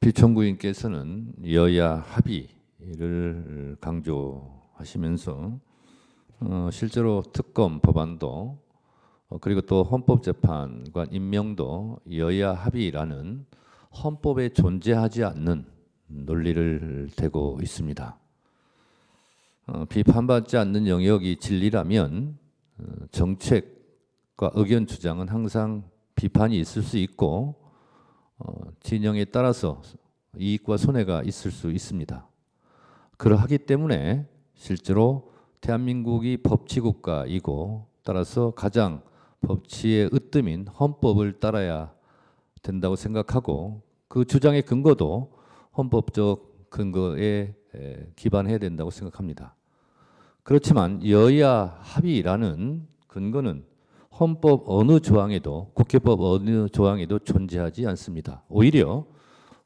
피청구인께서는 여야 합의를 강조하시면서 실제로 특검 법안도 그리고 또 헌법재판관 임명도 여야 합의라는 헌법에 존재하지 않는 논리를 대고 있습니다. 비판받지 않는 영역이 진리라면 정책과 의견 주장은 항상 비판이 있을 수 있고 진영에 따라서 이익과 손해가 있을 수 있습니다. 그러하기 때문에 실제로 대한민국이 법치국가이고 따라서 가장 법치의 으뜸인 헌법을 따라야 된다고 생각하고 그 주장의 근거도 헌법적 근거에 기반해야 된다고 생각합니다. 그렇지만 여야 합의라는 근거는 헌법 어느 조항에도 국회법 어느 조항에도 존재하지 않습니다. 오히려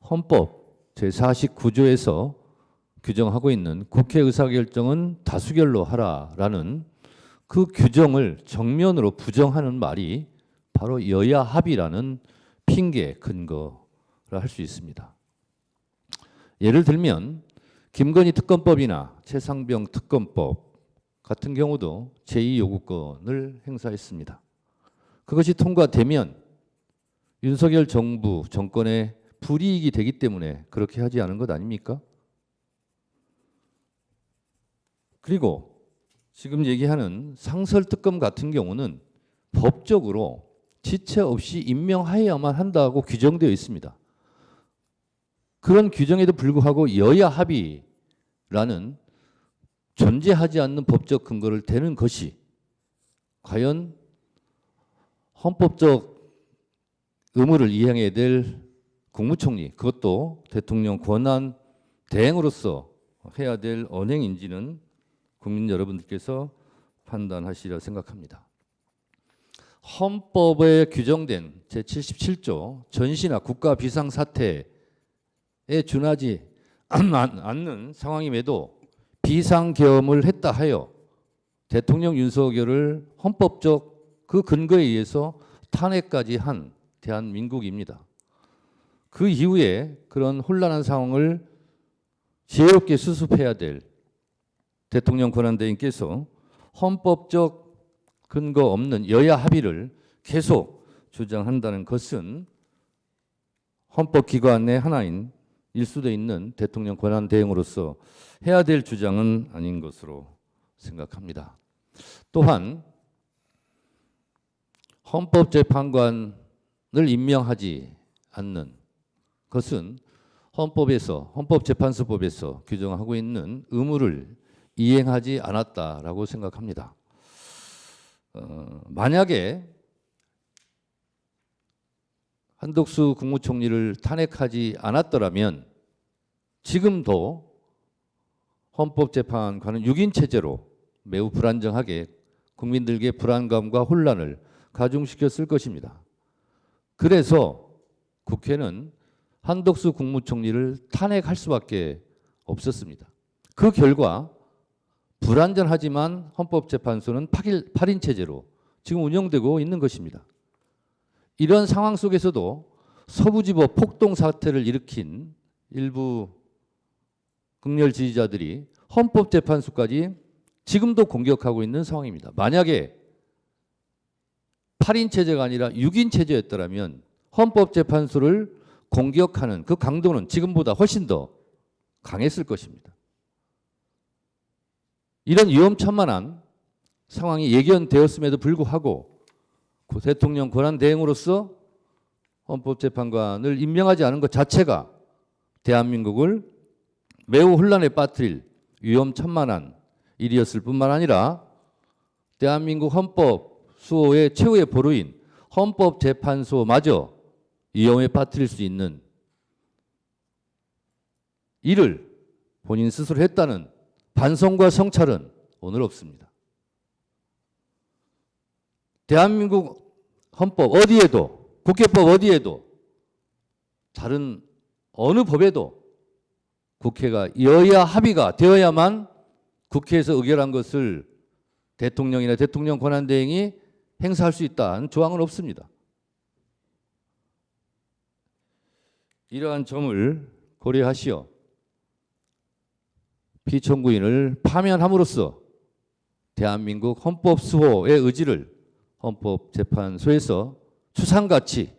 헌법 제49조에서 규정하고 있는 국회 의사결정은 다수결로 하라라는 그 규정을 정면으로 부정하는 말이 바로 여야 합의라는 핑계 근거라 할 수 있습니다. 예를 들면 김건희 특검법이나 최상병 특검법 같은 경우도 제2요구권을 행사했습니다. 그것이 통과되면 윤석열 정부 정권의 불이익이 되기 때문에 그렇게 하지 않은 것 아닙니까? 그리고 지금 얘기하는 상설특검 같은 경우는 법적으로 지체 없이 임명하여야만 한다고 규정되어 있습니다. 그런 규정에도 불구하고 여야 합의라는 존재하지 않는 법적 근거를 대는 것이 과연 헌법적 의무를 이행해야 될 국무총리, 그것도 대통령 권한 대행으로서 해야 될 언행인지는 국민 여러분들께서 판단하시리라 생각합니다. 헌법에 규정된 제77조 전시나 국가 비상사태에 준하지 않는 상황임에도 비상계엄을 했다 하여 대통령 윤석열을 헌법적 그 근거에 의해서 탄핵까지 한 대한민국입니다. 그 이후에 그런 혼란한 상황을 지혜롭게 수습해야 될 대통령 권한대행께서 헌법적 근거 없는 여야 합의를 계속 주장한다는 것은 헌법기관의 하나인 일수돼 있는 대통령 권한대행으로서 해야 될 주장은 아닌 것으로 생각합니다. 또한 헌법재판관을 임명하지 않는 것은 헌법재판소법에서 규정하고 있는 의무를 이행하지 않았다라고 생각합니다. 만약에 한덕수 국무총리를 탄핵하지 않았더라면 지금도 헌법재판관은 6인 체제로 매우 불안정하게 국민들에게 불안감과 혼란을 가중시켰을 것입니다. 그래서 국회는 한덕수 국무총리를 탄핵할 수밖에 없었습니다. 그 결과 불안전하지만 헌법재판소는 8인 체제로 지금 운영되고 있는 것입니다. 이런 상황 속에서도 서부지법 폭동 사태를 일으킨 일부 극렬 지지자들이 헌법재판소까지 지금도 공격하고 있는 상황입니다. 만약에 8인 체제가 아니라 6인 체제였더라면 헌법재판소를 공격하는 그 강도는 지금보다 훨씬 더 강했을 것입니다. 이런 위험천만한 상황이 예견되었음에도 불구하고 대통령 권한대행으로서 헌법재판관을 임명하지 않은 것 자체가 대한민국을 매우 혼란에 빠뜨릴 위험천만한 일이었을 뿐만 아니라 대한민국 헌법 수호의 최후의 보루인 헌법재판소마저 위험에 빠뜨릴 수 있는 일을 본인 스스로 했다는 반성과 성찰은 오늘 없습니다. 대한민국 헌법 어디에도, 국회법 어디에도, 다른 어느 법에도 국회가 여야 합의가 되어야만 국회에서 의결한 것을 대통령이나 대통령 권한대행이 행사할 수 있다는 조항은 없습니다. 이러한 점을 고려하시어 피청구인을 파면함으로써 대한민국 헌법 수호의 의지를 헌법재판소에서 추상같이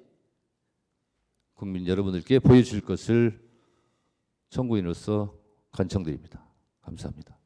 국민 여러분들께 보여줄 것을 청구인으로서 간청드립니다. 감사합니다.